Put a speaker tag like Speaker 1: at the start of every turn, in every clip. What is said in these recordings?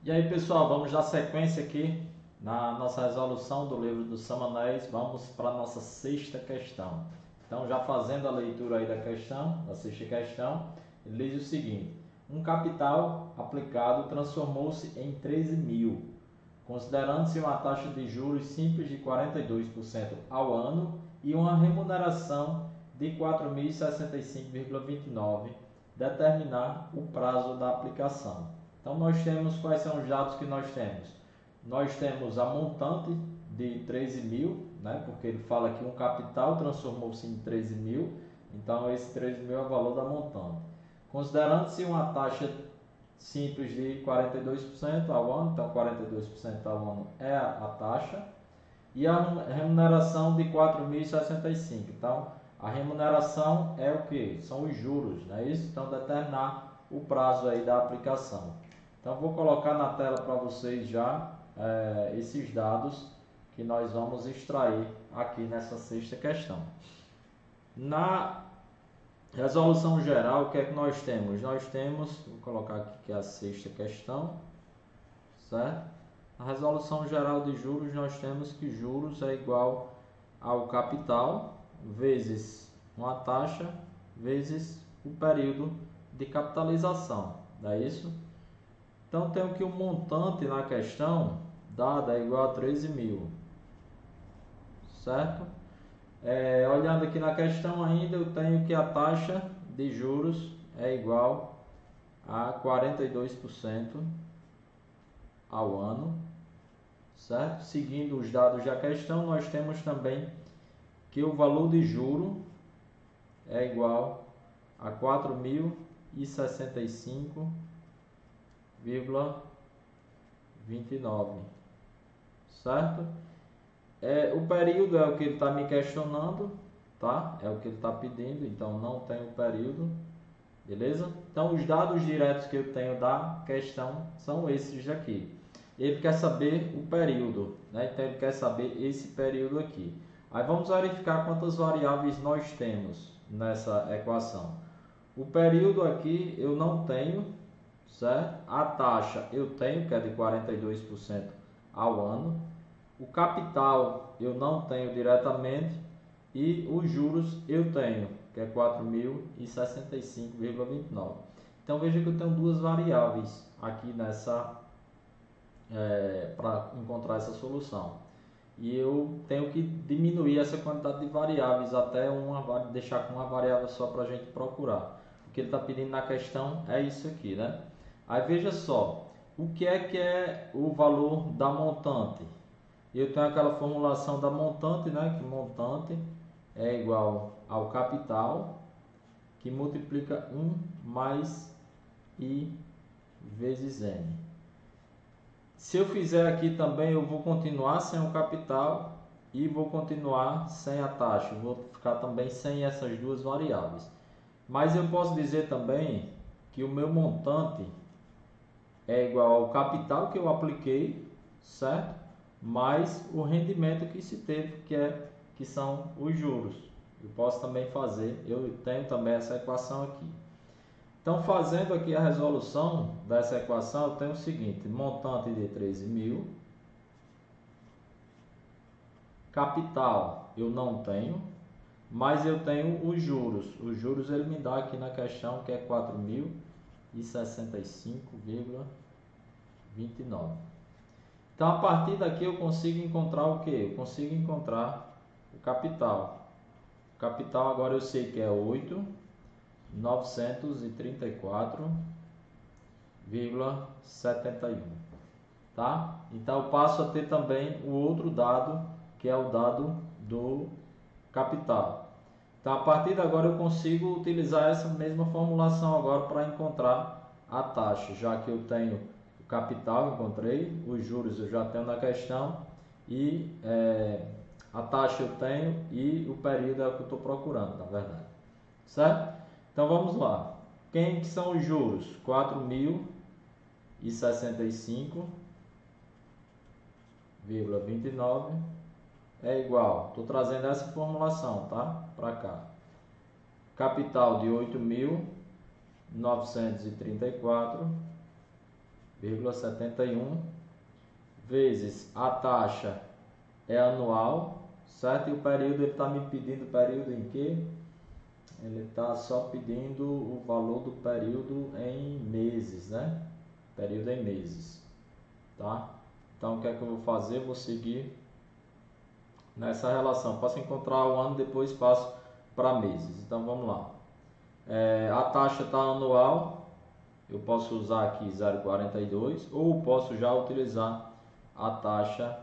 Speaker 1: E aí pessoal, vamos dar sequência aqui na nossa resolução do livro dos Samanéis. Vamos para a nossa sexta questão. Então, já fazendo a leitura aí da questão, da sexta questão, ele diz o seguinte: um capital aplicado transformou-se em 13.000, considerando-se uma taxa de juros simples de 42% ao ano e uma remuneração de 4.065,29, determinar o prazo da aplicação. Então, nós temos, quais são os dados que nós temos? Nós temos a montante de 13.000, né? Porque ele fala que um capital transformou-se em 13.000, então esse 13.000 é o valor da montante. Considerando-se uma taxa simples de 42% ao ano, então 42% ao ano é a taxa, e a remuneração de 4.065. Então, a remuneração é o que? São os juros, não é isso? Então, determinar o prazo aí da aplicação. Então, vou colocar na tela para vocês já esses dados que nós vamos extrair aqui nessa sexta questão. Na resolução geral, o que é que nós temos? Nós temos, vou colocar aqui que é a sexta questão, certo? Na resolução geral de juros, nós temos que juros é igual ao capital vezes uma taxa vezes o período de capitalização, não é isso? Então, tenho que o montante na questão dada é igual a 13.000, certo? Olhando aqui na questão ainda, eu tenho que a taxa de juros é igual a 42% ao ano, certo? Seguindo os dados da questão, nós temos também que o valor de juro é igual a 4.065,29, certo? O período é o que ele está me questionando, tá? É o que ele está pedindo, então não tem o período, beleza? Então os dados diretos que eu tenho da questão são esses aqui. Ele quer saber o período, né? Então ele quer saber esse período aqui. Aí vamos verificar quantas variáveis nós temos nessa equação. O período aqui eu não tenho, certo? A taxa eu tenho, que é de 42% ao ano. O capital eu não tenho diretamente e os juros eu tenho, que é 4.065,29. Então veja que eu tenho duas variáveis aqui nessa para encontrar essa solução. E eu tenho que diminuir essa quantidade de variáveis até deixar com uma variável só para a gente procurar. O que ele está pedindo na questão é isso aqui, né? Aí veja só, o que é o valor da montante? Eu tenho aquela formulação da montante, né? Que montante é igual ao capital, que multiplica 1 mais I vezes N. Se eu fizer aqui também, eu vou continuar sem o capital e vou continuar sem a taxa. Eu vou ficar também sem essas duas variáveis. Mas eu posso dizer também que o meu montante é igual ao capital que eu apliquei, certo? Mais o rendimento que se teve, que são os juros. Eu posso também fazer, eu tenho também essa equação aqui. Então, fazendo aqui a resolução dessa equação, eu tenho o seguinte: montante de 13.000, capital eu não tenho, mas eu tenho os juros. Os juros ele me dá aqui na questão que é 4.065,29. Então, a partir daqui eu consigo encontrar o que? Eu consigo encontrar o capital. O capital agora eu sei que é 8.934,71, tá? Então eu passo a ter também o outro dado, que é o dado do capital. Então a partir de agora eu consigo utilizar essa mesma formulação agora para encontrar a taxa, já que eu tenho o capital, encontrei, os juros eu já tenho na questão e a taxa eu tenho e o período é o que eu estou procurando, na verdade, certo? Então vamos lá. Quem que são os juros? 4.065,29 é igual. Estou trazendo essa formulação, tá? Para cá. Capital de 8.934 1,71 vezes a taxa é anual, certo? E o período, ele está me pedindo período em quê? Ele está só pedindo o valor do período em meses, né? Período em meses, tá? Então, o que é que eu vou fazer? Vou seguir nessa relação. Posso encontrar o ano, depois passo para meses. Então, vamos lá. A taxa está anual, eu posso usar aqui 0,42 ou posso já utilizar a taxa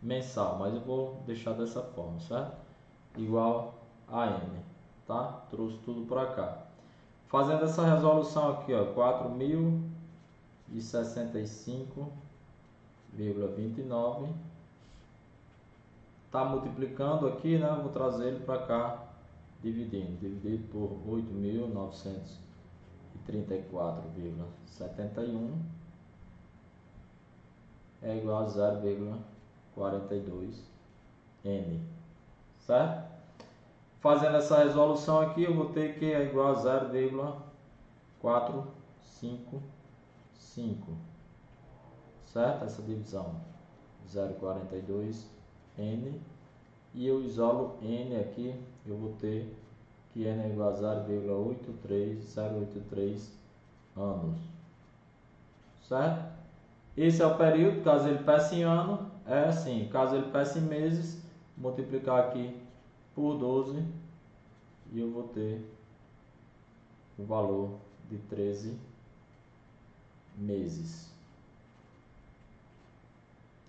Speaker 1: mensal, mas eu vou deixar dessa forma, certo? Igual a N, tá? Trouxe tudo para cá. Fazendo essa resolução aqui, ó, 4.065,29. Tá multiplicando aqui, né? Vou trazer ele para cá, dividido por 8.934,71 é igual a 0,42 N, certo? Fazendo essa resolução aqui, eu vou ter que é igual a 0,455, certo? Essa divisão, 0,42 N, e eu isolo N aqui, eu vou ter que N é igual a 0,083 anos, certo? Esse é o período, caso ele peça em ano, é assim, caso ele peça em meses, multiplicar aqui por 12 e eu vou ter o valor de 13 meses.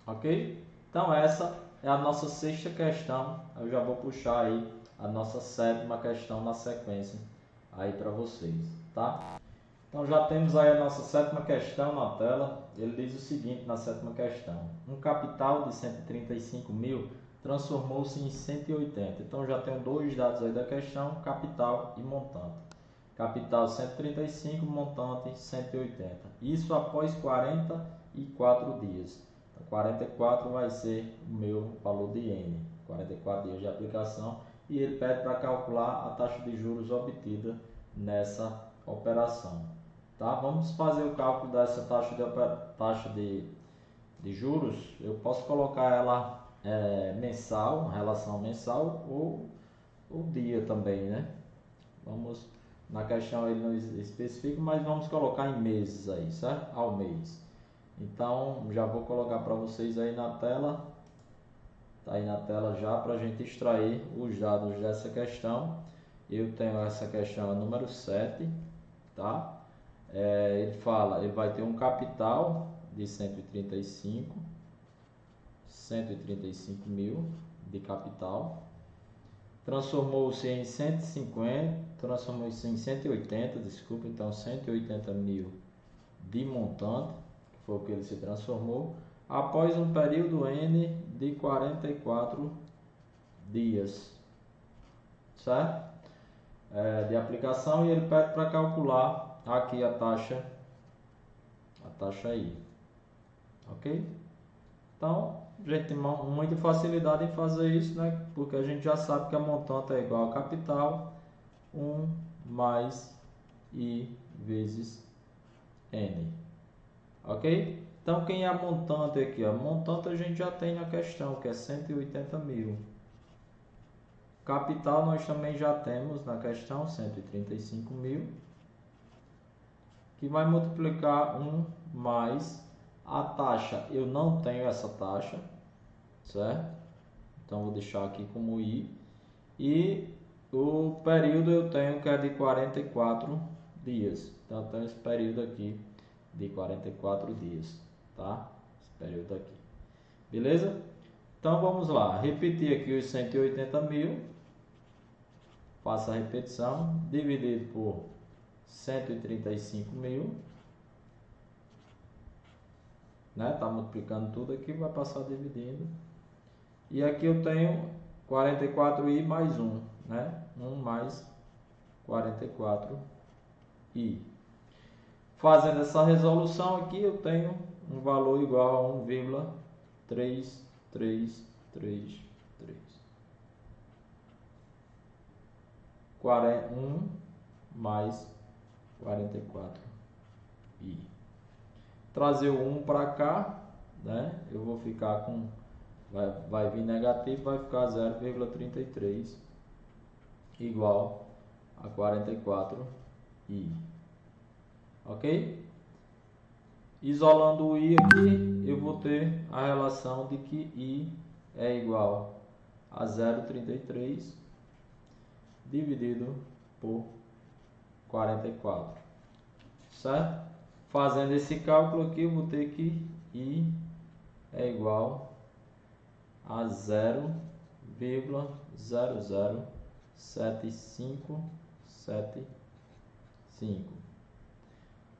Speaker 1: Ok? Então essa é a nossa sexta questão. Eu já vou puxar aí a nossa sétima questão na sequência aí para vocês, tá? Então já temos aí a nossa sétima questão na tela. Ele diz o seguinte na sétima questão: um capital de 135 mil transformou-se em 180. Então já tenho dois dados aí da questão, capital e montante. Capital 135, montante 180. Isso após 44 dias. Então, 44 vai ser o meu valor de N. 44 dias de aplicação. E ele pede para calcular a taxa de juros obtida nessa operação. Tá? Vamos fazer o cálculo dessa taxa de juros. Eu posso colocar ela mensal, relação mensal ou dia também, né? Vamos, na questão ele não especifica, mas vamos colocar em meses aí, certo? Ao mês. Então, já vou colocar para vocês aí na tela. Tá aí na tela já para a gente extrair os dados dessa questão. Eu tenho essa questão número 7, tá? Ele vai ter um capital de 135 mil de capital, transformou-se em 180, desculpa, então 180 mil de montante, que foi o que ele se transformou, após um período N de 44 dias, certo? De aplicação, e ele pede para calcular aqui a taxa I, ok? Então, a gente tem muita facilidade em fazer isso, né? Porque a gente já sabe que a montante é igual a capital 1 mais I vezes N, ok? Então, quem é a montante aqui? A montante a gente já tem na questão, que é 180 mil. Capital nós também já temos na questão, 135 mil, que vai multiplicar 1 mais a taxa. Eu não tenho essa taxa, certo? Então vou deixar aqui como I. E o período eu tenho que é de 44 dias. Então eu tenho esse período aqui de 44 dias, tá? Esse período aqui. Beleza? Então vamos lá. Repetir aqui os 180 mil. Faço a repetição. Dividido por 135 mil. Né? Tá multiplicando tudo aqui, vai passar dividindo. E aqui eu tenho 44i mais 1, né? 1 mais 44i. Fazendo essa resolução aqui, eu tenho um valor igual a 1,3333. 1 mais 44i. trazer o 1 para cá, né? Eu vou ficar com, vai vir negativo, vai ficar 0,33 igual a 44i. Ok? Isolando o i aqui, eu vou ter a relação de que i é igual a 0,33 dividido por 44, certo? Fazendo esse cálculo aqui, eu vou ter que i é igual a 0,007575.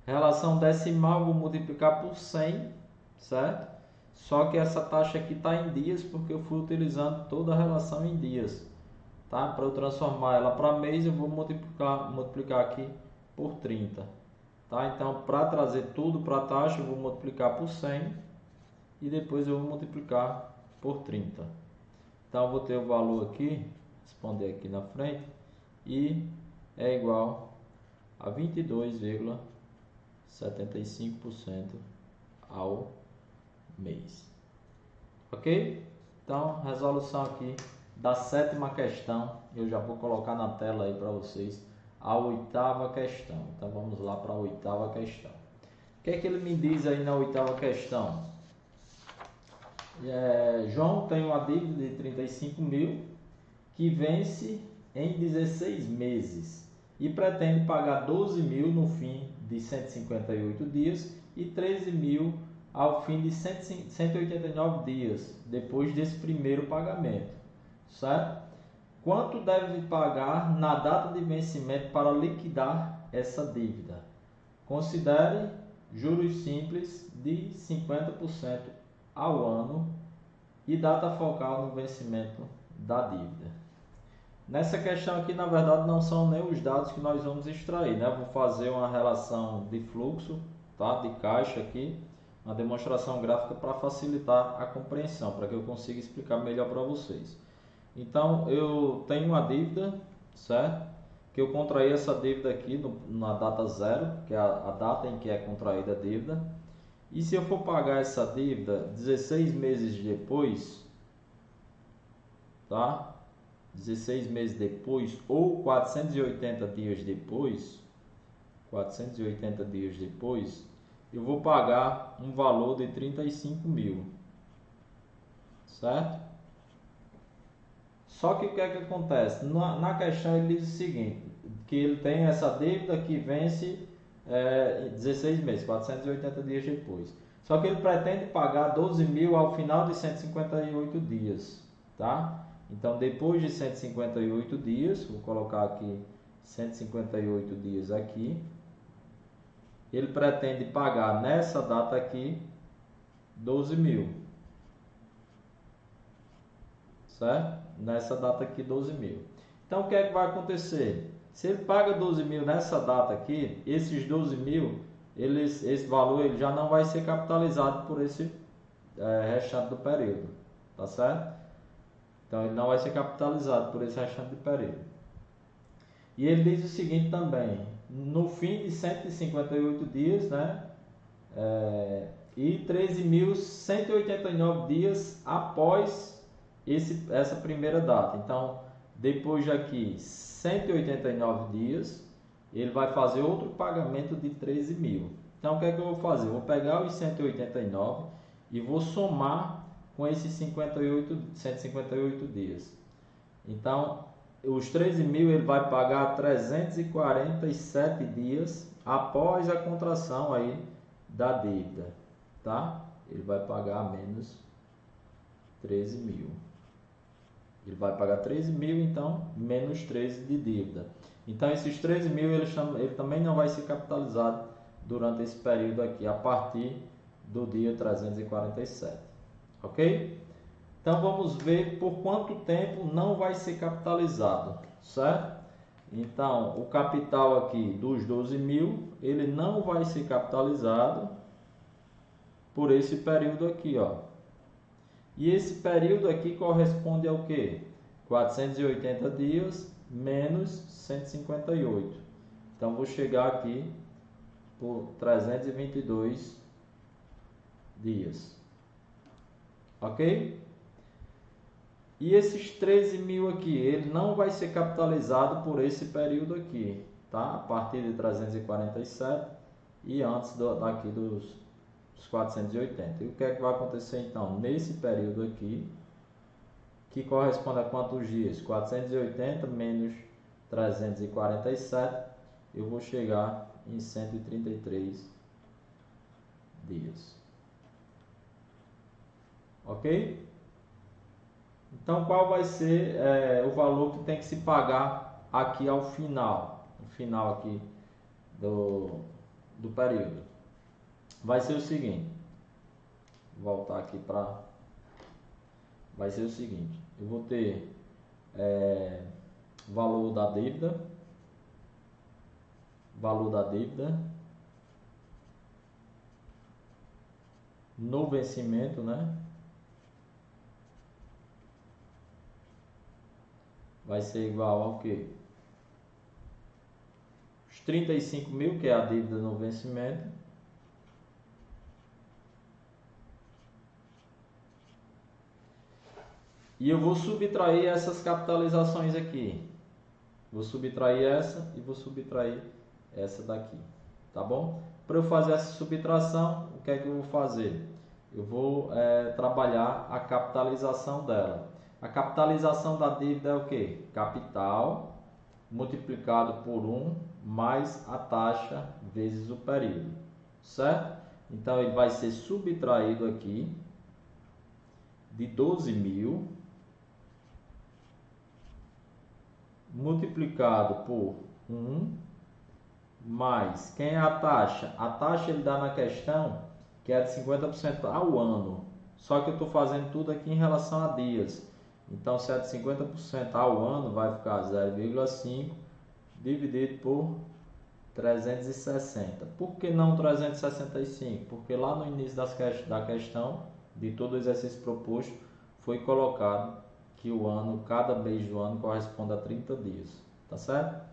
Speaker 1: Relação decimal, vou multiplicar por 100, certo? Só que essa taxa aqui está em dias, porque eu fui utilizando toda a relação em dias, tá? Para eu transformar ela para mês, eu vou multiplicar aqui por 30, tá? Então, para trazer tudo para a taxa, eu vou multiplicar por 100 e depois eu vou multiplicar por 30. Então, eu vou ter o valor aqui, responder aqui na frente, e é igual a 22,75% ao mês. Ok? Então, resolução aqui da 7ª questão, eu já vou colocar na tela aí para vocês a 8ª questão. Então, vamos lá para a 8ª questão. O que é que ele me diz aí na 8ª questão? João tem uma dívida de 35 mil que vence em 16 meses e pretende pagar 12 mil no fim de 158 dias e 13 mil ao fim de 189 dias, depois desse primeiro pagamento, certo? Quanto deve pagar na data de vencimento para liquidar essa dívida? Considere juros simples de 50% ao ano e data focal no vencimento da dívida. Nessa questão aqui, na verdade, não são nem os dados que nós vamos extrair, né? Vou fazer uma relação de fluxo, tá? De caixa aqui, uma demonstração gráfica para facilitar a compreensão, para que eu consiga explicar melhor para vocês. Então, eu tenho uma dívida, certo? Que eu contraí essa dívida aqui na data 0, que é a data em que é contraída a dívida. E se eu for pagar essa dívida 16 meses depois, tá? 16 meses depois ou 480 dias depois, eu vou pagar um valor de 35 mil, certo? Só que o que é que acontece? Na questão ele diz o seguinte, que ele tem essa dívida que vence 16 meses, 480 dias depois. Só que ele pretende pagar 12 mil ao final de 158 dias, tá? Então, depois de 158 dias, vou colocar aqui 158 dias aqui, ele pretende pagar nessa data aqui 12 mil, certo? Nessa data aqui 12 mil. Então, o que é que vai acontecer? Se ele paga 12 mil nessa data aqui, esses 12 mil, esse valor ele já não vai ser capitalizado por esse restante do período, tá certo? Então, ele não vai ser capitalizado por esse restante de período. E ele diz o seguinte também, no fim de 158 dias, né, e 13.189 dias após essa primeira data. Então, depois de aqui 189 dias, ele vai fazer outro pagamento de 13 mil. Então, o que é que eu vou fazer? Eu vou pegar os 189 e vou somar com esses 158 dias. Então, os 13 mil ele vai pagar 347 dias após a contração aí da dívida, tá? Ele vai pagar menos 13 mil. Ele vai pagar 13 mil, então, menos 13 de dívida. Então, esses 13 mil ele também não vai ser capitalizado durante esse período aqui, a partir do dia 347. Ok? Então, vamos ver por quanto tempo não vai ser capitalizado, certo? Então, o capital aqui dos 12 mil, ele não vai ser capitalizado por esse período aqui, ó. E esse período aqui corresponde ao quê? 480 dias menos 158. Então, vou chegar aqui por 322 dias. Ok? E esses 13 mil aqui, ele não vai ser capitalizado por esse período aqui, tá? A partir de 347 e antes daqui dos 480. E o que é que vai acontecer então? Nesse período aqui, que corresponde a quantos dias? 480 menos 347, eu vou chegar em 133 dias. Ok? Então, qual vai ser o valor que tem que se pagar aqui ao final? No final aqui do período. Vai ser o seguinte. Vou voltar aqui para... Vai ser o seguinte. Eu vou ter valor da dívida. Valor da dívida. No vencimento, né? Vai ser igual ao quê? Os 35 mil, que é a dívida no vencimento. E eu vou subtrair essas capitalizações aqui. Vou subtrair essa e vou subtrair essa daqui. Tá bom? Para eu fazer essa subtração, o que é que eu vou fazer? Eu vou trabalhar a capitalização dela. A capitalização da dívida é o quê? Capital multiplicado por 1 mais a taxa vezes o período. Certo? Então, ele vai ser subtraído aqui de 12 mil multiplicado por 1 mais, quem é a taxa? A taxa ele dá na questão que é de 50% ao ano. Só que eu estou fazendo tudo aqui em relação a dias. Então, se é de 50% ao ano, vai ficar 0,5 dividido por 360. Por que não 365? Porque lá no início da questão, de todo o exercício proposto, foi colocado que o ano, cada mês do ano corresponde a 30 dias. Tá certo?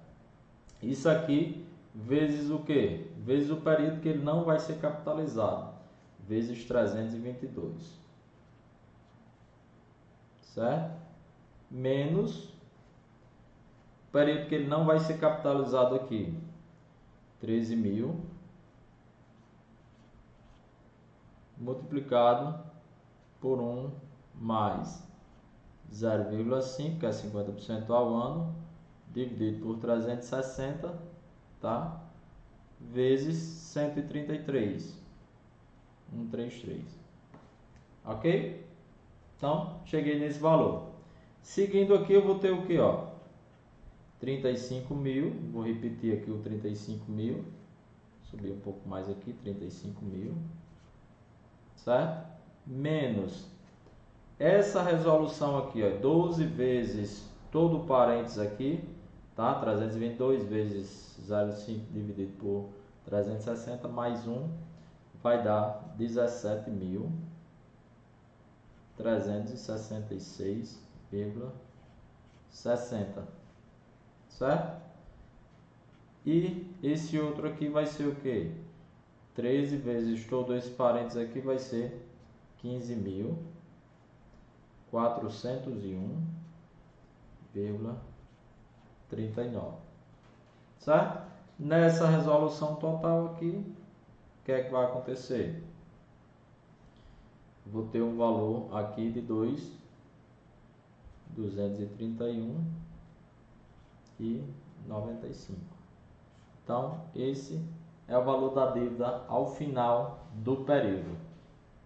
Speaker 1: Isso aqui vezes o quê? Vezes o período que ele não vai ser capitalizado. Vezes 322. Certo? Menos o período que ele não vai ser capitalizado aqui. 13 mil multiplicado por 1 mais 0,5, que é 50% ao ano, dividido por 360, tá? Vezes 133. 133. Ok? Então, cheguei nesse valor. Seguindo aqui, eu vou ter o que, ó? 35 mil, vou repetir aqui o 35 mil, subir um pouco mais aqui, 35 mil, certo? Menos essa resolução aqui, ó, 12 vezes todo o parênteses aqui, tá? 322 vezes 0,5 dividido por 360 mais 1 vai dar 17.366,60, certo? E esse outro aqui vai ser o que? 13 vezes todo esse parênteses aqui vai ser 15.401,39, certo? Nessa resolução total aqui, o que é que vai acontecer? Vou ter um valor aqui de 231,95. Então, esse é o valor da dívida ao final do período.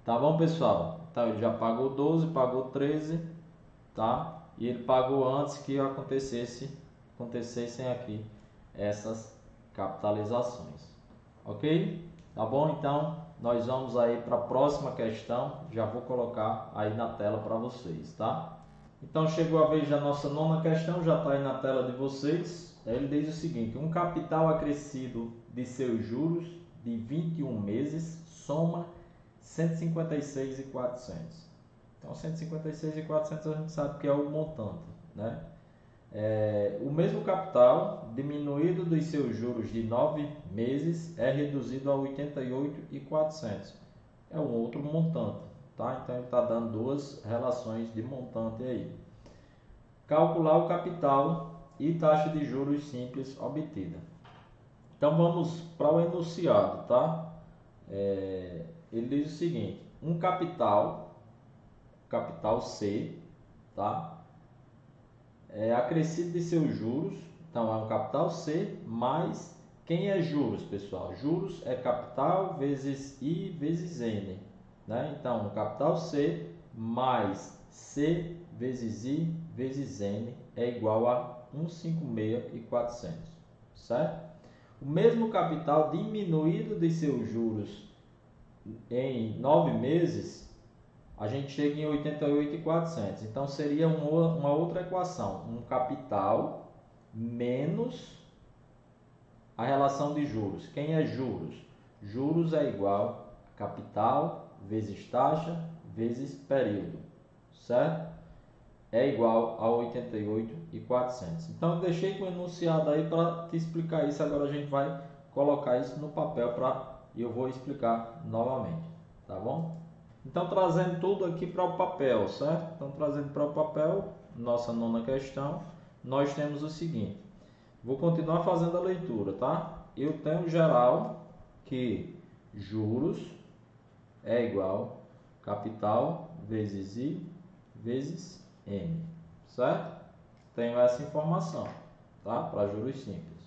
Speaker 1: Tá bom, pessoal? Então, ele já pagou 12, pagou 13, tá? E ele pagou antes que acontecessem aqui essas capitalizações. Ok? Tá bom? Então, nós vamos aí para a próxima questão. Já vou colocar aí na tela para vocês, tá? Então, chegou a vez da nossa nona questão, já está aí na tela de vocês. Ele diz o seguinte: um capital acrescido de seus juros de 21 meses soma 156.400. Então, 156.400 a gente sabe que é o montante, né? O mesmo capital diminuído dos seus juros de 9 meses é reduzido a 88.400. é um outro montante, tá? Então ele está dando duas relações de montante aí. Calcular o capital e taxa de juros simples obtida. Então vamos para o enunciado, tá? Ele diz o seguinte: um capital C, tá? É acrescido de seus juros. Então é um capital C mais quem é juros, pessoal? Juros é capital vezes I vezes N, né? Então, capital C mais C vezes I vezes N é igual a 156.400, certo? O mesmo capital diminuído de seus juros em 9 meses, a gente chega em 88.400. Então, seria uma outra equação. Um capital menos a relação de juros. Quem é juros? Juros é igual a capital vezes taxa vezes período, certo? É igual a 88.400. Então, eu deixei com o enunciado aí para te explicar isso. Agora a gente vai colocar isso no papel e eu vou explicar novamente, tá bom? Então, trazendo tudo aqui para o papel, certo? Então, trazendo para o papel, nossa nona questão, nós temos o seguinte. Vou continuar fazendo a leitura, tá? Eu tenho geral que juros é igual capital vezes I vezes N, certo? Tenho essa informação, tá? Para juros simples.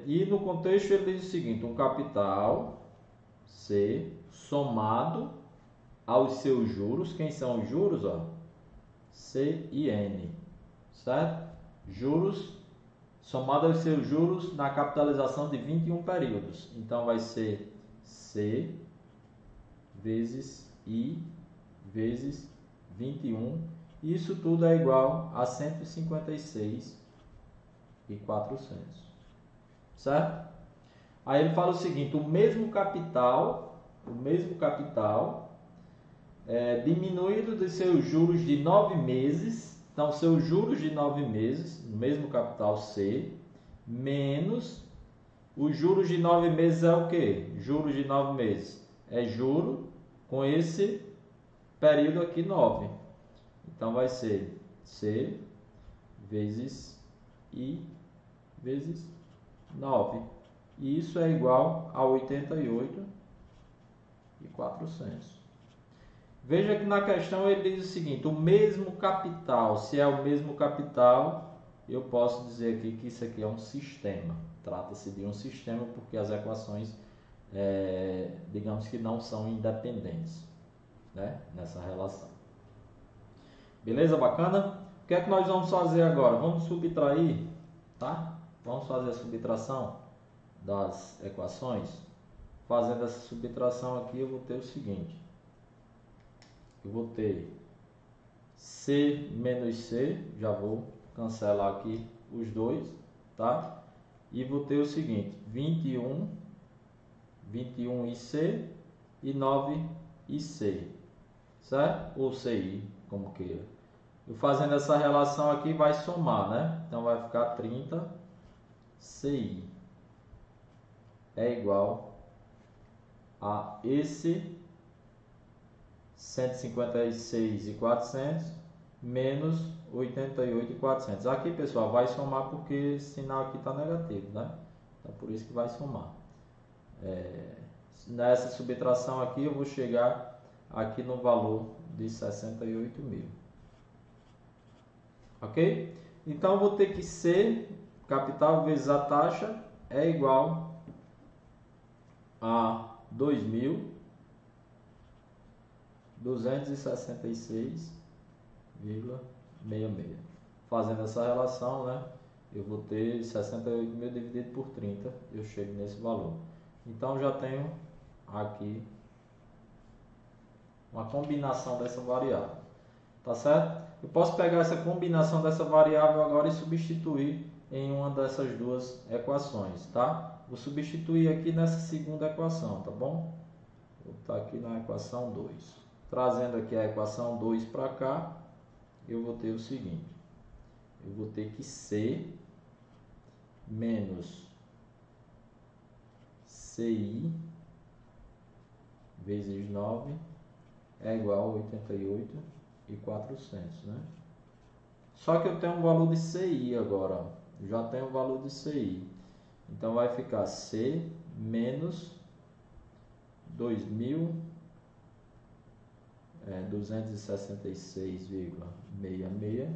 Speaker 1: E no contexto ele diz o seguinte: um capital C somado aos seus juros. Quem são os juros? Ó? C e N, certo? Juros somado aos seus juros na capitalização de 21 períodos. Então vai ser C vezes I vezes 21. Isso tudo é igual a 156.400, certo? Aí ele fala o seguinte: o mesmo capital diminuído de seus juros de 9 meses. Então, seus juros de 9 meses, no mesmo capital C, menos os juros de 9 meses é o quê? Juros de 9 meses é juro com esse período aqui 9. Então, vai ser C vezes I vezes 9. E isso é igual a 88.400. Veja que na questão ele diz o seguinte: o mesmo capital. Se é o mesmo capital, eu posso dizer aqui que isso aqui é um sistema. Trata-se de um sistema porque as equações, digamos que não são independentes, né, nessa relação. Beleza? Bacana? O que é que nós vamos fazer agora? Vamos subtrair, tá? Vamos fazer a subtração das equações. Fazendo essa subtração aqui, eu vou ter o seguinte. Eu vou ter C menos C, já vou cancelar aqui os dois, tá? E vou ter o seguinte: 21 IC e 9 IC, certo? Ou CI, como queira. Eu fazendo essa relação aqui vai somar, né? Então vai ficar 30 CI é igual a esse 156.400 menos 88.400. Aqui, pessoal, vai somar porque esse sinal aqui está negativo, né? Então, por isso que vai somar. Nessa subtração aqui, eu vou chegar aqui no valor de 68 mil. Ok? Então, eu vou ter que C, capital vezes a taxa, é igual a 2.266,66. Fazendo essa relação, né, eu vou ter 68 mil dividido por 30, eu chego nesse valor. Então, já tenho aqui uma combinação dessa variável, tá certo? Eu posso pegar essa combinação dessa variável agora e substituir em uma dessas duas equações, tá? Vou substituir aqui nessa segunda equação, tá bom? Vou botar aqui na equação 2. Trazendo aqui a equação 2 para cá, eu vou ter o seguinte. Eu vou ter que C menos CI vezes 9 é igual a 88.400, né? Só que eu tenho um valor de CI agora, ó. Já tenho um valor de CI. Então vai ficar C menos 2.266,66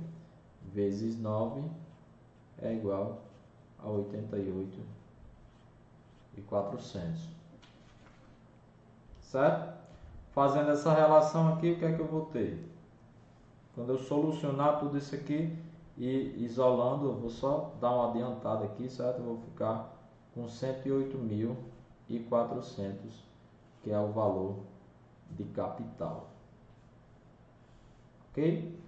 Speaker 1: vezes 9 é igual a 88.400. Certo? Fazendo essa relação aqui, o que é que eu vou ter? Quando eu solucionar tudo isso aqui e isolando, eu vou só dar uma adiantada aqui, certo? Eu vou ficar com 108.400, que é o valor de capital. Ok?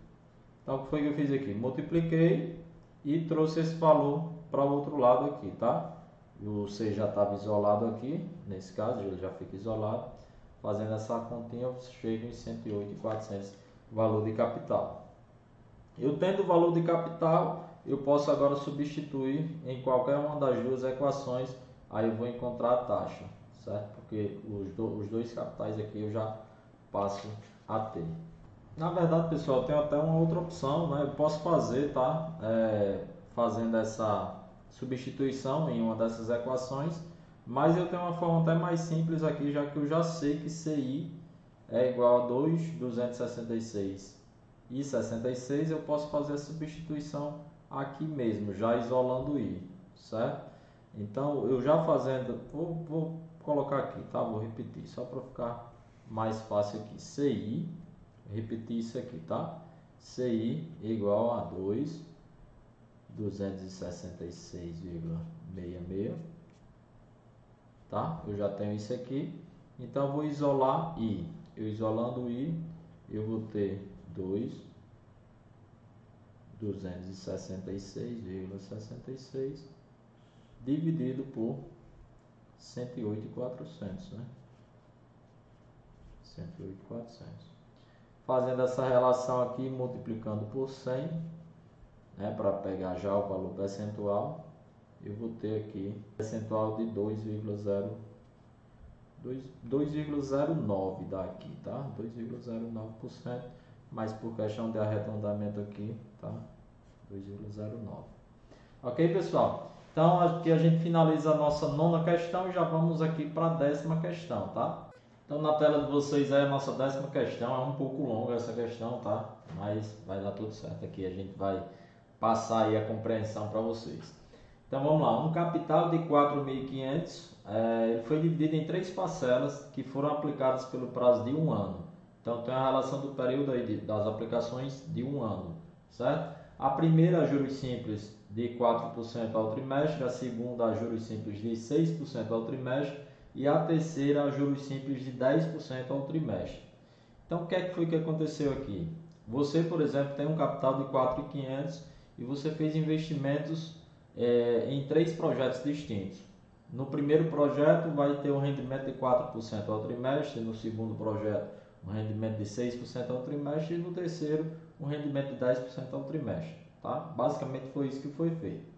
Speaker 1: Então, o que foi que eu fiz aqui? Multipliquei e trouxe esse valor para o outro lado aqui, tá? O C já estava isolado aqui, nesse caso, ele já fica isolado. Fazendo essa continha, eu chego em 108.400, valor de capital. Eu tendo o valor de capital, eu posso agora substituir em qualquer uma das duas equações, aí eu vou encontrar a taxa, certo? Porque os dois capitais aqui eu já passo a ter. Na verdade, pessoal, tem até uma outra opção, né? Eu posso fazer, tá? Fazendo essa substituição em uma dessas equações, mas eu tenho uma forma até mais simples aqui, já que eu já sei que CI é igual a 266 e 66, eu posso fazer a substituição aqui mesmo, já isolando I, certo? Então, eu já fazendo, vou colocar aqui, tá? Vou repetir, só para ficar mais fácil aqui. CI, repetir isso aqui, tá? CI igual a 266,66, tá? Eu já tenho isso aqui, então eu vou isolar I. Eu isolando I, eu vou ter 266,66 dividido por 108.400, né? 108.400. Fazendo essa relação aqui, multiplicando por 100, né, para pegar já o valor percentual, eu vou ter aqui percentual de 2,09 daqui, tá? 2,09%, mas por questão de arredondamento aqui, tá? 2,09. Ok, pessoal? Então aqui a gente finaliza a nossa nona questão e já vamos aqui para a 10ª questão, tá? Então na tela de vocês aí a nossa 10ª questão, é um pouco longa essa questão, tá? Mas vai dar tudo certo aqui, a gente vai passar aí a compreensão para vocês. Então vamos lá, um capital de 4.500, ele foi dividido em 3 parcelas que foram aplicadas pelo prazo de 1 ano. Então tem a relação do período aí das aplicações de 1 ano, certo? A primeira, juros simples de 4% ao trimestre, a segunda, juros simples de 6% ao trimestre e a terceira, juros simples de 10% ao trimestre. Então o que é que foi que aconteceu aqui? Você, por exemplo, tem um capital de 4.500 e você fez investimentos em 3 projetos distintos. No primeiro projeto vai ter um rendimento de 4% ao trimestre, no segundo projeto um rendimento de 6% ao trimestre e no terceiro um rendimento de 10% ao trimestre. Tá? Basicamente foi isso que foi feito.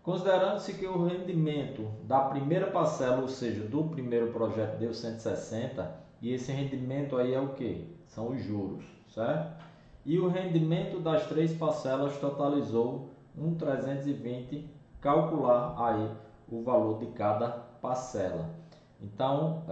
Speaker 1: Considerando-se que o rendimento da primeira parcela, ou seja, do primeiro projeto deu 160, e esse rendimento aí é o que? São os juros, certo? E o rendimento das 3 parcelas totalizou 1.320, calcular aí o valor de cada parcela. Então,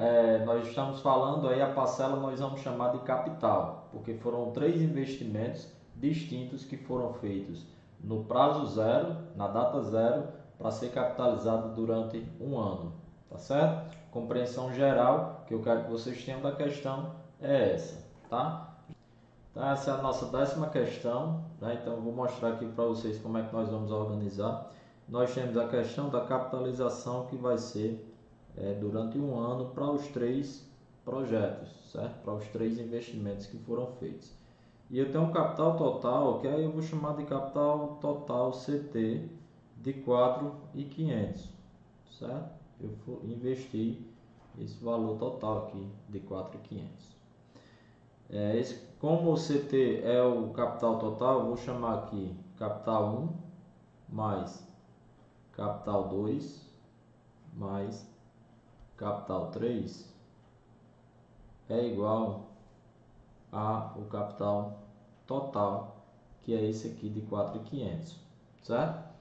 Speaker 1: nós estamos falando aí, a parcela nós vamos chamar de capital, porque foram 3 investimentos distintos que foram feitos no prazo zero, na data zero, para ser capitalizado durante 1 ano, tá certo? Compreensão geral que eu quero que vocês tenham da questão é essa, tá? Então essa é a nossa 10ª questão, né? Então eu vou mostrar aqui para vocês como é que nós vamos organizar. Nós temos a questão da capitalização que vai ser durante 1 ano para os 3 projetos, certo? Para os 3 investimentos que foram feitos. E eu tenho um capital total, que aí eu vou chamar de capital total CT de 4.500, certo? Eu vou investir esse valor total aqui de 4.500. Como o CT é o capital total, eu vou chamar aqui capital 1 mais capital 2 mais capital 3 é igual ao capital total, que é esse aqui de 4.500, certo?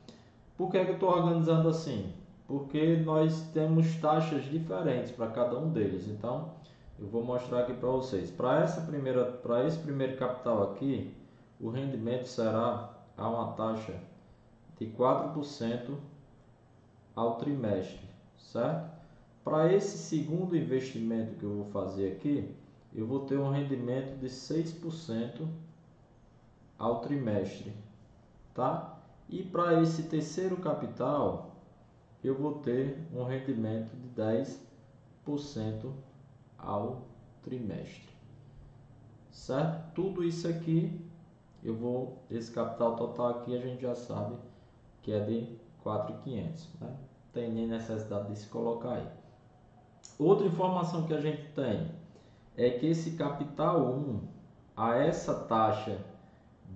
Speaker 1: Por que eu estou organizando assim? Porque nós temos taxas diferentes para cada um deles. Então, eu vou mostrar aqui para vocês. Para esse primeiro capital aqui, o rendimento será a uma taxa de 4% ao trimestre, certo? Para esse segundo investimento que eu vou fazer aqui, eu vou ter um rendimento de 6% ao trimestre, tá? E para esse terceiro capital, eu vou ter um rendimento de 10% ao trimestre, certo? Tudo isso aqui, esse capital total aqui a gente já sabe que é de 4.500, né? Não tem nem necessidade de se colocar aí. Outra informação que a gente tem é que esse capital 1, a essa taxa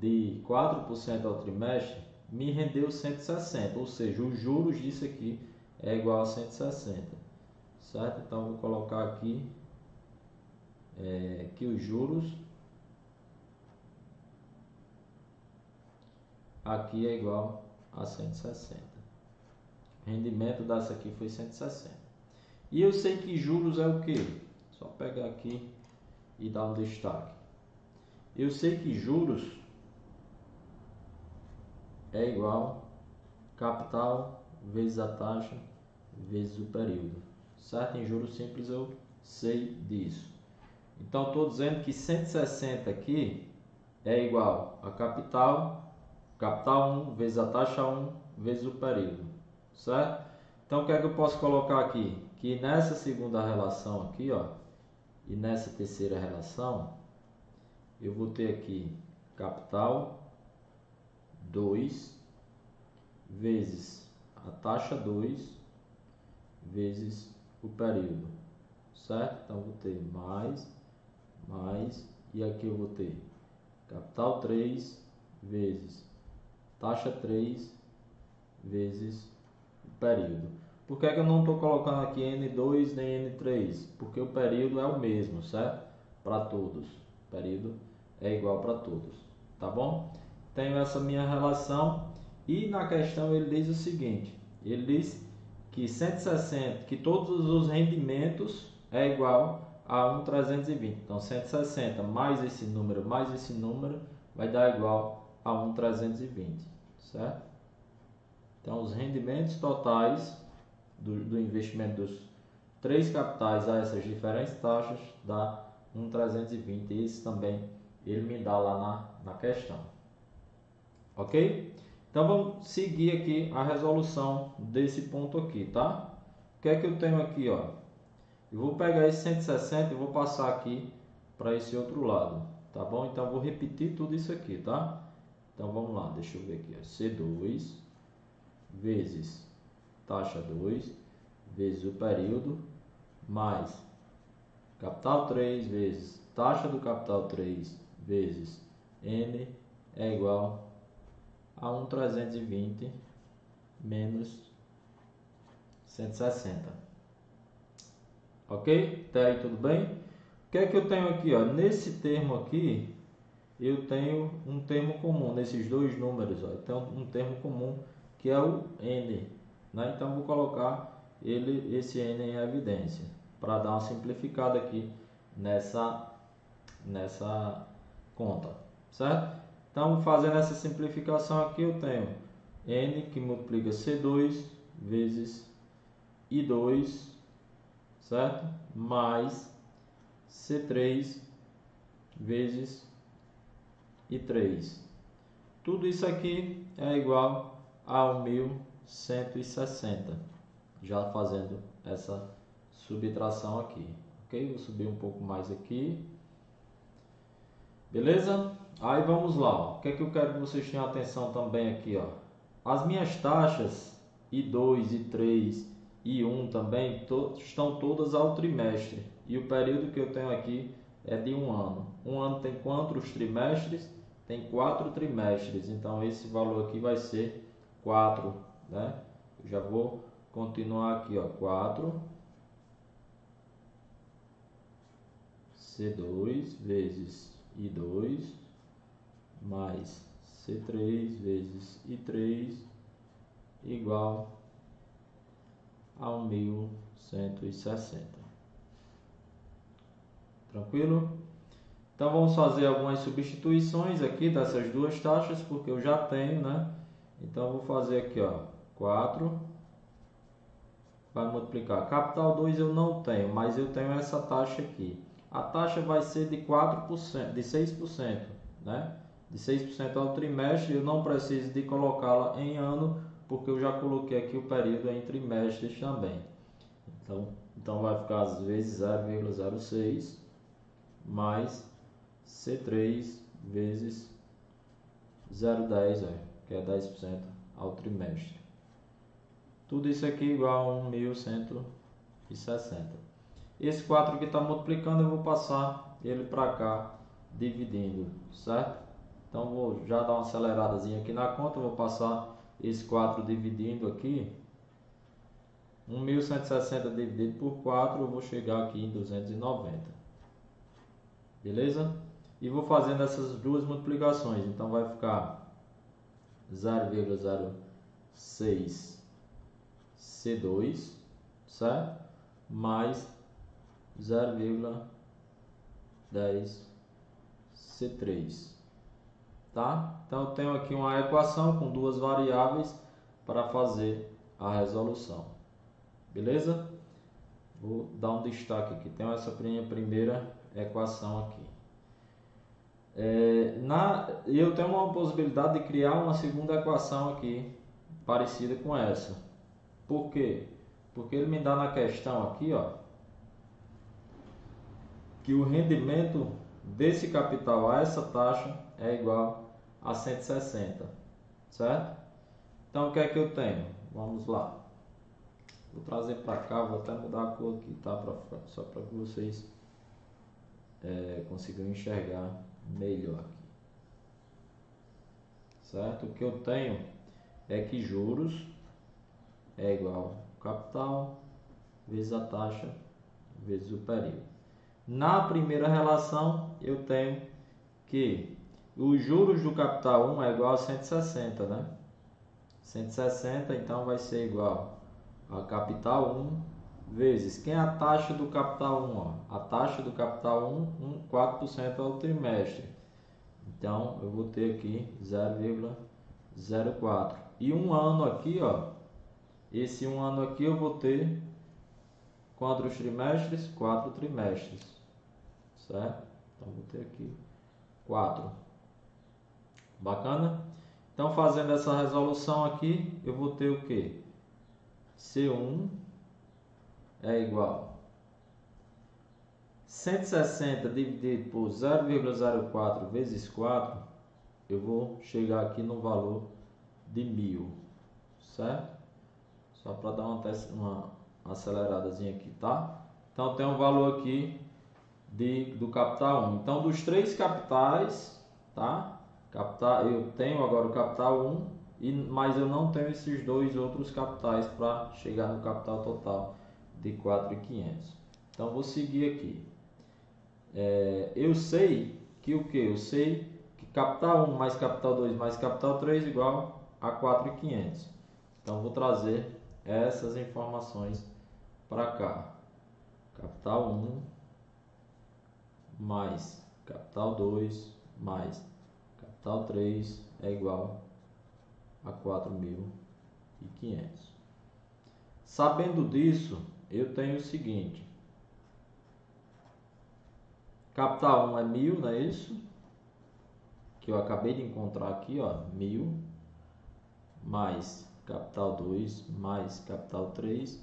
Speaker 1: de 4% ao trimestre, me rendeu 160, ou seja, os juros disso aqui é igual a 160, certo? Então, vou colocar aqui que os juros aqui é igual a 160. O rendimento dessa aqui foi 160. E eu sei que juros é o que? Só pegar aqui e dar um destaque. Eu sei que juros é igual capital vezes a taxa vezes o período, certo? Em juros simples eu sei disso. Então, estou dizendo que 160 aqui é igual a capital 1 vezes a taxa 1 vezes o período, certo? Então, o que é que eu posso colocar aqui? Que nessa segunda relação aqui, ó, e nessa terceira relação, eu vou ter aqui capital 2 vezes a taxa 2 vezes o período, certo? Então, vou ter mais, e aqui eu vou ter capital 3 vezes taxa 3 vezes o período. Por que eu não estou colocando aqui N2 nem N3? Porque o período é o mesmo, certo? Para todos. O período é igual para todos, tá bom? Tenho essa minha relação e na questão ele diz o seguinte, ele diz que 160, que todos os rendimentos é igual a 1.320. Então 160 mais esse número vai dar igual a 1.320, certo? Então os rendimentos totais do investimento dos três capitais a essas diferentes taxas dá 1.320. Esse também ele me dá lá na questão. Ok? Então vamos seguir aqui a resolução desse ponto aqui, tá? O que é que eu tenho aqui, ó? Eu vou pegar esse 160 e vou passar aqui para esse outro lado, tá bom? Então vou repetir tudo isso aqui, tá? Então vamos lá, deixa eu ver aqui, ó. C2 vezes taxa 2 vezes o período mais capital 3 vezes taxa do capital 3 vezes N é igual a 1.320 menos 160. Ok? Até aí tudo bem? O que é que eu tenho aqui? Ó? Nesse termo aqui, eu tenho um termo comum, nesses dois números. Ó. Então, um termo comum que é o N. Né? Então, vou colocar esse N em evidência, para dar uma simplificada aqui nessa conta. Certo? Então, fazendo essa simplificação aqui, eu tenho N que multiplica C2 vezes I2, certo? Mais C3 vezes I3. Tudo isso aqui é igual a 1.160. Já fazendo essa subtração aqui. Ok? Vou subir um pouco mais aqui. Beleza? Aí vamos lá, ó. O que é que eu quero que vocês tenham atenção também aqui, ó. As minhas taxas I2, I3 e 1 também estão todas ao trimestre. E o período que eu tenho aqui é de um ano. Um ano tem quantos trimestres? Tem 4 trimestres. Então esse valor aqui vai ser 4, né? Eu já vou continuar aqui, ó. 4 C2 vezes I2 mais C3 vezes I3 igual a 1.160. Tranquilo? Então vamos fazer algumas substituições aqui dessas duas taxas, porque eu já tenho, né? Então eu vou fazer aqui, ó, 4 vai multiplicar. Capital 2 eu não tenho, mas eu tenho essa taxa aqui. A taxa vai ser de 4%, de 6%, né? De 6% ao trimestre. Eu não preciso de colocá-la em ano, porque eu já coloquei aqui o período em trimestres também. Então vai ficar às vezes 0,06 mais C3 vezes 0,10, que é 10% ao trimestre. Tudo isso aqui igual a 1.160. Esse 4 que está multiplicando, eu vou passar ele para cá, dividindo, certo? Então vou já dar uma aceleradazinha aqui na conta, vou passar esse 4 dividindo aqui. 1.160 dividido por 4, eu vou chegar aqui em 290. Beleza? E vou fazendo essas duas multiplicações. Então vai ficar 0,06 C2, certo? Mais 0,10 C3, tá? Então eu tenho aqui uma equação com duas variáveis para fazer a resolução. Beleza? Vou dar um destaque aqui. Tem essa primeira equação aqui. Eu tenho uma possibilidade de criar uma segunda equação aqui, parecida com essa. Por quê? Porque ele me dá na questão aqui, ó, que o rendimento desse capital a essa taxa é igual a 160, certo? Então o que é que eu tenho? Vamos lá. Vou trazer para cá, vou até mudar a cor aqui, tá? Só para que vocês consigam enxergar melhor aqui. Certo? O que eu tenho é que juros é igual ao capital vezes a taxa vezes o período. Na primeira relação, eu tenho que os juros do capital 1 é igual a 160, né? 160, então vai ser igual a capital 1 vezes, quem é a taxa do capital 1? Ó? A taxa do capital 1, 4% ao trimestre. Então, eu vou ter aqui 0,04. E um ano aqui, ó, esse um ano aqui eu vou ter quantos trimestres? 4 trimestres, certo? Então, vou ter aqui 4. Bacana? Então, fazendo essa resolução aqui, eu vou ter o que? C1 é igual 160 dividido por 0,04 vezes 4, eu vou chegar aqui no valor de 1.000, certo? Só para dar uma aceleradazinha aqui, tá? Então tem um valor aqui do capital 1. Então dos três capitais, tá? Eu tenho agora o capital 1, mas eu não tenho esses dois outros capitais para chegar no capital total de 4.500. Então vou seguir aqui. Eu sei que o que? Eu sei que capital 1 mais capital 2 mais capital 3 igual a 4.500. Então vou trazer essas informações para cá. Capital 1 mais capital 2 mais capital 3 é igual a 4.500. Sabendo disso, eu tenho o seguinte. Capital 1 é 1.000, não é isso? Que eu acabei de encontrar aqui, ó, 1.000 mais capital 2 mais capital 3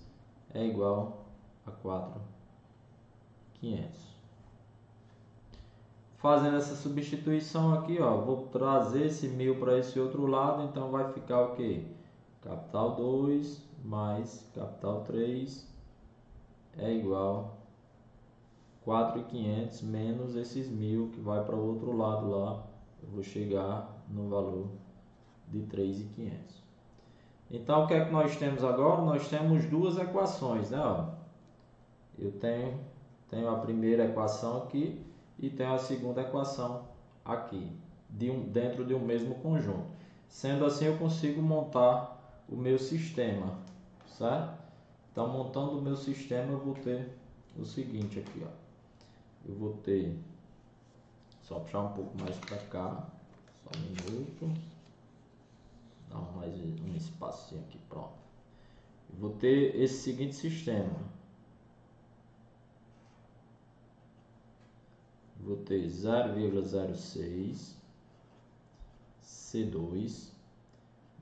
Speaker 1: é igual a 4.500. Fazendo essa substituição aqui, ó, vou trazer esse 1.000 para esse outro lado, então vai ficar o que? Capital 2 mais capital 3 é igual a 4.500 menos esses 1.000 que vai para o outro lado lá, eu vou chegar no valor de 3.500. Então o que é que nós temos agora? Nós temos duas equações, né? Ó, eu tenho Tenho a primeira equação aqui e tenho a segunda equação aqui, dentro de um mesmo conjunto. Sendo assim, eu consigo montar o meu sistema, certo? Então, montando o meu sistema, eu vou ter o seguinte aqui, ó. Eu vou ter, só puxar um pouco mais para cá, só um minuto, dar mais um espacinho aqui, pronto. Eu vou ter esse seguinte sistema. Vou ter 0,06 C2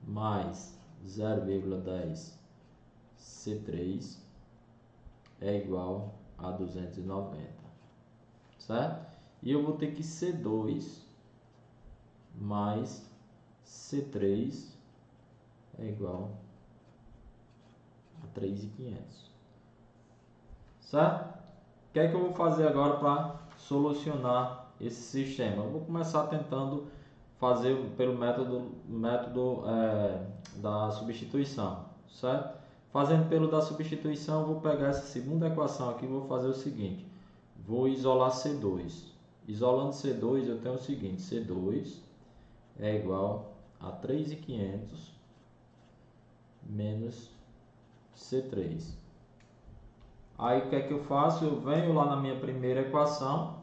Speaker 1: mais 0,10 C3 é igual a 290, certo? E eu vou ter que C2 mais C3 é igual a 3.500, certo? O que é que eu vou fazer agora para solucionar esse sistema? Eu vou começar tentando fazer pelo método da substituição, certo? Fazendo pelo da substituição, eu vou pegar essa segunda equação aqui e vou fazer o seguinte: vou isolar C2. Isolando C2, eu tenho o seguinte: C2 é igual a 3.500 menos C3. Aí o que é que eu faço? Eu venho lá na minha primeira equação,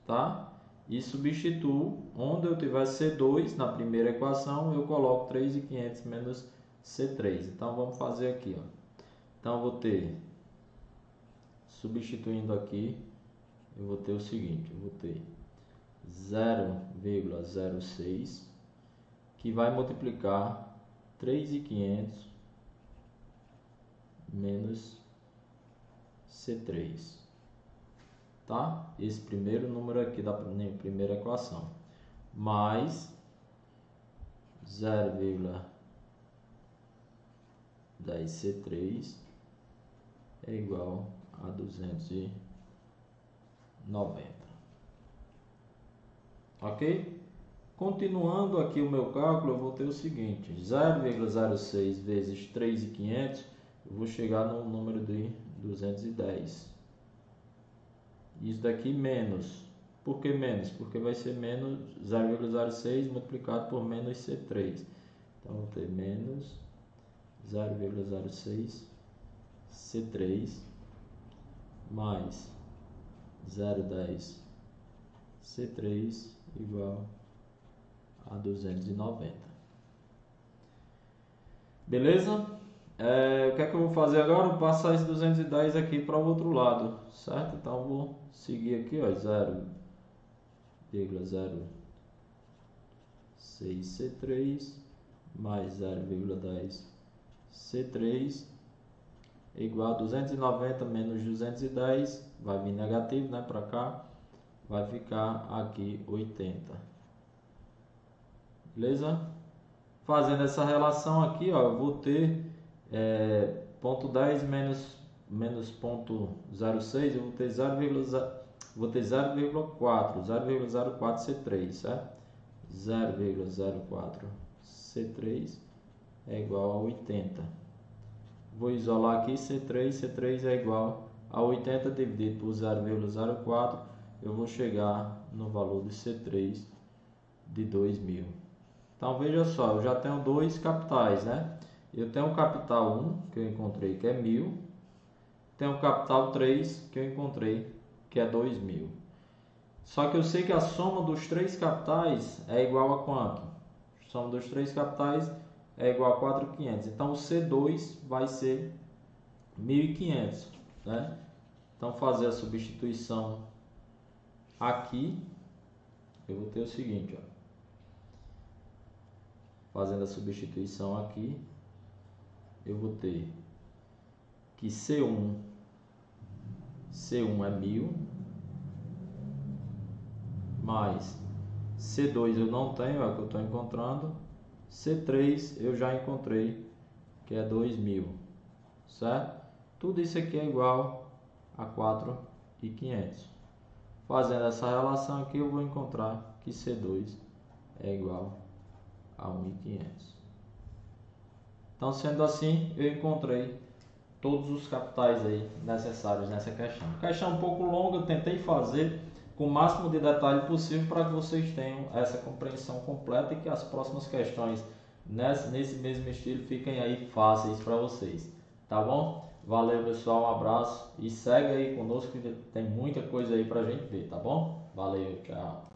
Speaker 1: tá? E substituo, onde eu tiver C2 na primeira equação, eu coloco 3.500 menos C3. Então vamos fazer aqui, ó. Então eu vou ter, substituindo aqui, eu vou ter o seguinte: eu vou ter 0,06 que vai multiplicar 3.500 menos C3, tá? Esse primeiro número aqui da primeira equação, mais 0,10 C3 é igual a 290, ok? Continuando aqui o meu cálculo, eu vou ter o seguinte: 0,06 vezes 3.500, eu vou chegar no número de 210. Isso daqui menos. Por que menos? Porque vai ser menos 0,06 multiplicado por menos C3. Então, vou ter menos 0,06 C3 mais 0,10 C3 igual a 290. Beleza? O que é que eu vou fazer agora? Vou passar esse 210 aqui para o outro lado, certo? Então, eu vou seguir aqui, ó, 0,06 C3 mais 0,10 C3 é igual a 290 menos 210, vai vir negativo, né, para cá, vai ficar aqui 80. Beleza? Fazendo essa relação aqui, ó, eu vou ter ponto 10 menos ponto 06, eu vou ter 0,04 C3, certo? 0,04 C3 é igual a 80. Vou isolar aqui C3 é igual a 80 dividido por 0,04, eu vou chegar no valor de C3 de 2.000. Então veja só, eu já tenho dois capitais, né? Eu tenho o capital 1, que eu encontrei, que é 1.000. Tenho o capital 3, que eu encontrei, que é 2.000. Só que eu sei que a soma dos três capitais é igual a quanto? A soma dos três capitais é igual a 4.500. Então o C2 vai ser 1.500, né? Então fazer a substituição aqui, eu vou ter o seguinte, ó. Fazendo a substituição aqui, eu vou ter que C1 é 1.000, mais C2 eu não tenho, é o que eu estou encontrando, C3 eu já encontrei, que é 2.000, certo? Tudo isso aqui é igual a 4.500. Fazendo essa relação aqui, eu vou encontrar que C2 é igual a 1.500. Então, sendo assim, eu encontrei todos os capitais aí necessários nessa questão. A questão um pouco longa, eu tentei fazer com o máximo de detalhe possível para que vocês tenham essa compreensão completa e que as próximas questões nesse mesmo estilo fiquem aí fáceis para vocês, tá bom? Valeu, pessoal, um abraço e segue aí conosco que tem muita coisa aí para a gente ver, tá bom? Valeu, tchau!